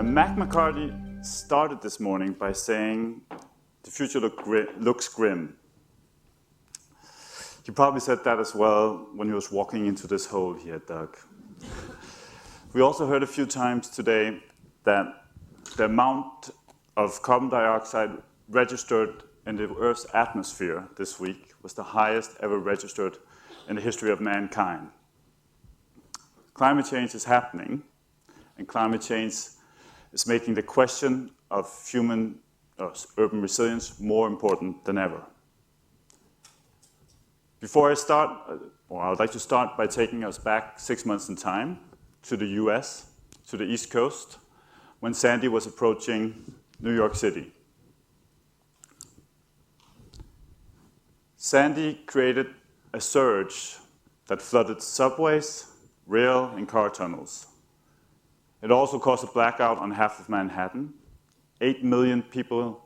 Mac McCarthy started this morning by saying the future looks grim. He probably said that as well when he was walking into this hole he had dug. We also heard a few times today that the amount of carbon dioxide registered in the Earth's atmosphere this week was the highest ever registered in the history of mankind. Climate change is happening, and climate change is making the question of human urban resilience more important than ever. Before I start, I would like to start by taking us back 6 months in time to the US, to the East Coast, when Sandy was approaching New York City. Sandy created a surge that flooded subways, rail, and car tunnels. It also caused a blackout on half of Manhattan. 8 million people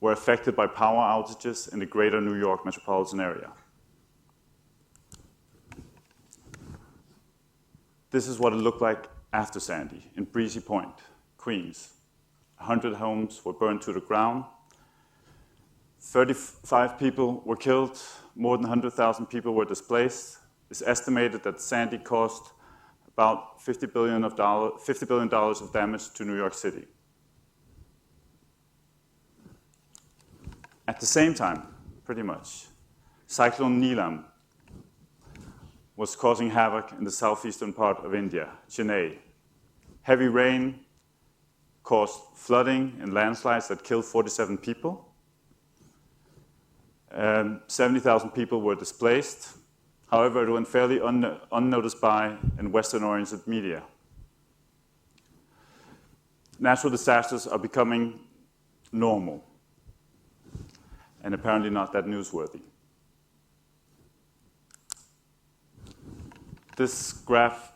were affected by power outages in the greater New York metropolitan area. This is what it looked like after Sandy in Breezy Point, Queens. 100 homes were burned to the ground. 35 people were killed. More than 100,000 people were displaced. It's estimated that Sandy caused about $50 billion of damage to New York City. At the same time, pretty much, Cyclone Neelam was causing havoc in the southeastern part of India, Chennai. Heavy rain caused flooding and landslides that killed 47 people. 70,000 people were displaced. However, it went fairly unnoticed by in Western-oriented media. Natural disasters are becoming normal, and apparently not that newsworthy. This graph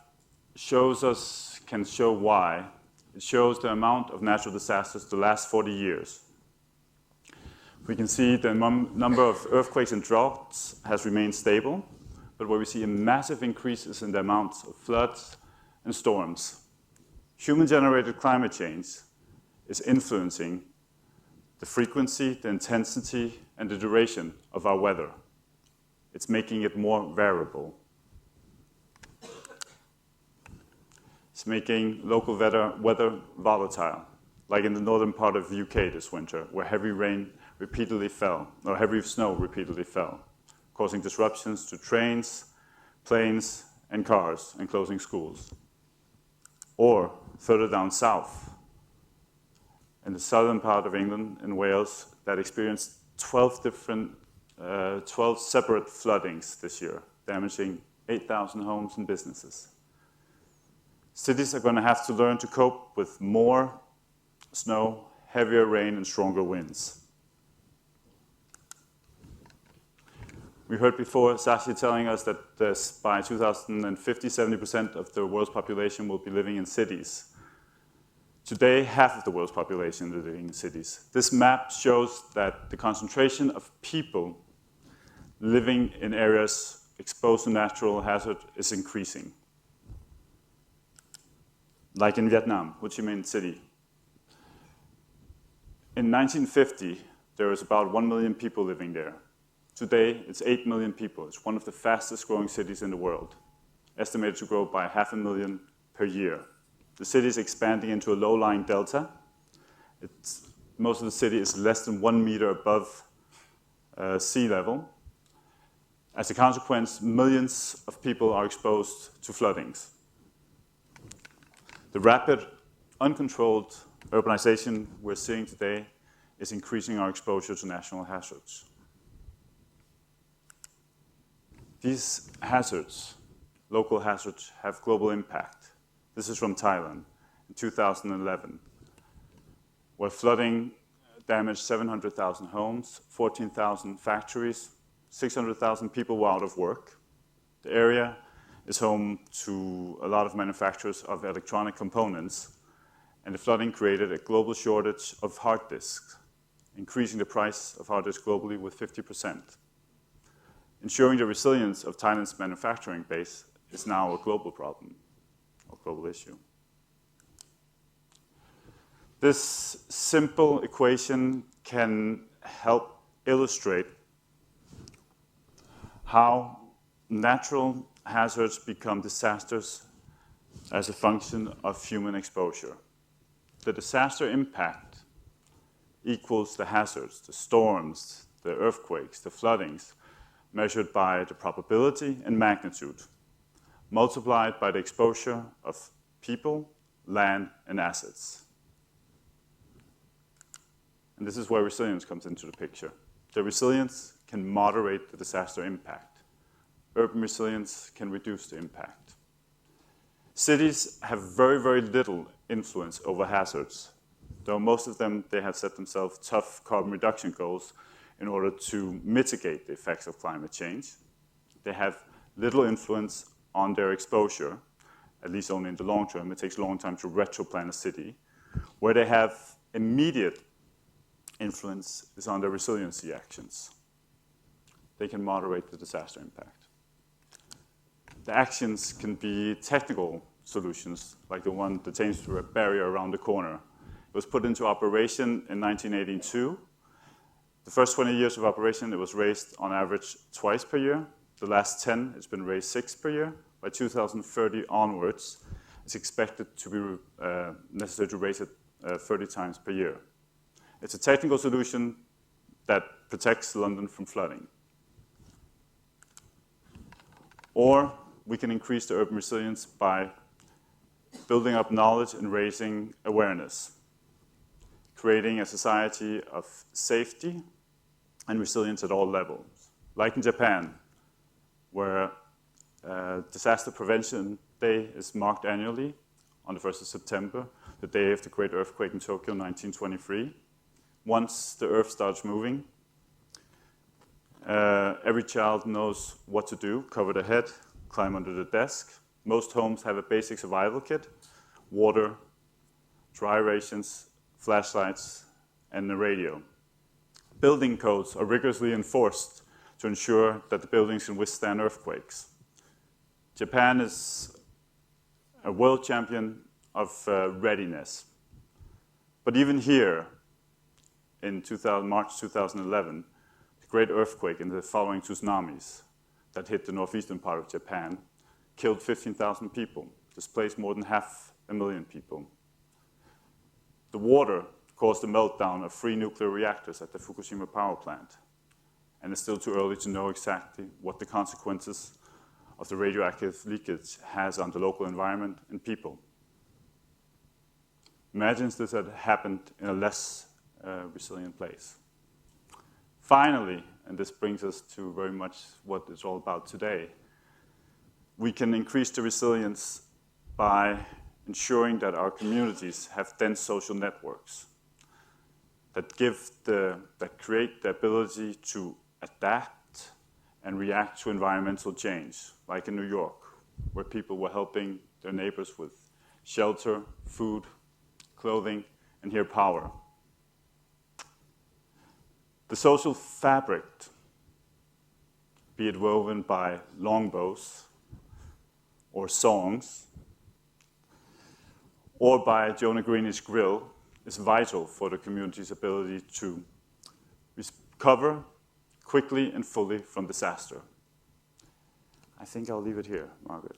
can show why. It shows the amount of natural disasters the last 40 years. We can see the number of earthquakes and droughts has remained stable, but where we see a massive increases in the amounts of floods and storms. Human-generated climate change is influencing the frequency, the intensity, and the duration of our weather. It's making it more variable. It's making local weather volatile, like in the northern part of the UK this winter, where heavy snow repeatedly fell, causing disruptions to trains, planes, and cars, and closing schools. Or further down south, in the southern part of England and Wales, that experienced 12 separate floodings this year, damaging 8,000 homes and businesses. Cities are going to have to learn to cope with more snow, heavier rain, and stronger winds. We heard before Sashi telling us that by 2050, 70% of the world's population will be living in cities. Today, half of the world's population is living in cities. This map shows that the concentration of people living in areas exposed to natural hazard is increasing. Like in Vietnam, Ho Chi Minh City. In 1950, there was about 1 million people living there. Today, it's 8 million people. It's one of the fastest growing cities in the world, estimated to grow by 500,000 per year. The city is expanding into a low-lying delta. Most of the city is less than 1 meter above sea level. As a consequence, millions of people are exposed to floodings. The rapid, uncontrolled urbanization we're seeing today is increasing our exposure to natural hazards. These hazards, local hazards, have global impact. This is from Thailand in 2011, where flooding damaged 700,000 homes, 14,000 factories, 600,000 people were out of work. The area is home to a lot of manufacturers of electronic components, and the flooding created a global shortage of hard disks, increasing the price of hard disks globally with 50%. Ensuring the resilience of Thailand's manufacturing base is now a global problem, or global issue. This simple equation can help illustrate how natural hazards become disasters as a function of human exposure. The disaster impact equals the hazards, the storms, the earthquakes, the floodings, measured by the probability and magnitude, multiplied by the exposure of people, land, and assets. And this is where resilience comes into the picture. The resilience can moderate the disaster impact. Urban resilience can reduce the impact. Cities have very, very little influence over hazards, though most of them, they have set themselves tough carbon reduction goals in order to mitigate the effects of climate change. They have little influence on their exposure, at least only in the long term. It takes a long time to retroplan a city. Where they have immediate influence is on their resiliency actions. They can moderate the disaster impact. The actions can be technical solutions, like the one, the Thames barrier around the corner. It was put into operation in 1982. The first 20 years of operation, it was raised on average twice per year. The last 10, it's been raised 6 per year. By 2030 onwards, it's expected to be necessary to raise it 30 times per year. It's a technical solution that protects London from flooding. Or we can increase the urban resilience by building up knowledge and raising awareness, creating a society of safety and resilience at all levels. Like in Japan, where Disaster Prevention Day is marked annually on the 1st of September, the day of the great earthquake in Tokyo in 1923. Once the earth starts moving, every child knows what to do: cover their head, climb under the desk. Most homes have a basic survival kit: water, dry rations, flashlights, and a radio. Building codes are rigorously enforced to ensure that the buildings can withstand earthquakes. Japan is a world champion of readiness. But even here, in March 2011, the great earthquake and the following tsunamis that hit the northeastern part of Japan killed 15,000 people, displaced more than 500,000 people. The water caused the meltdown of 3 nuclear reactors at the Fukushima power plant, and it's still too early to know exactly what the consequences of the radioactive leakage has on the local environment and people. Imagine if this had happened in a less resilient place. Finally, and this brings us to very much what it's all about today, we can increase the resilience by ensuring that our communities have dense social networks that create the ability to adapt and react to environmental change, like in New York, where people were helping their neighbors with shelter, food, clothing, and here power. The social fabric, be it woven by longbows or songs, or by Jonah Greenidge's grill, is vital for the community's ability to recover quickly and fully from disaster. I think I'll leave it here, Margaret.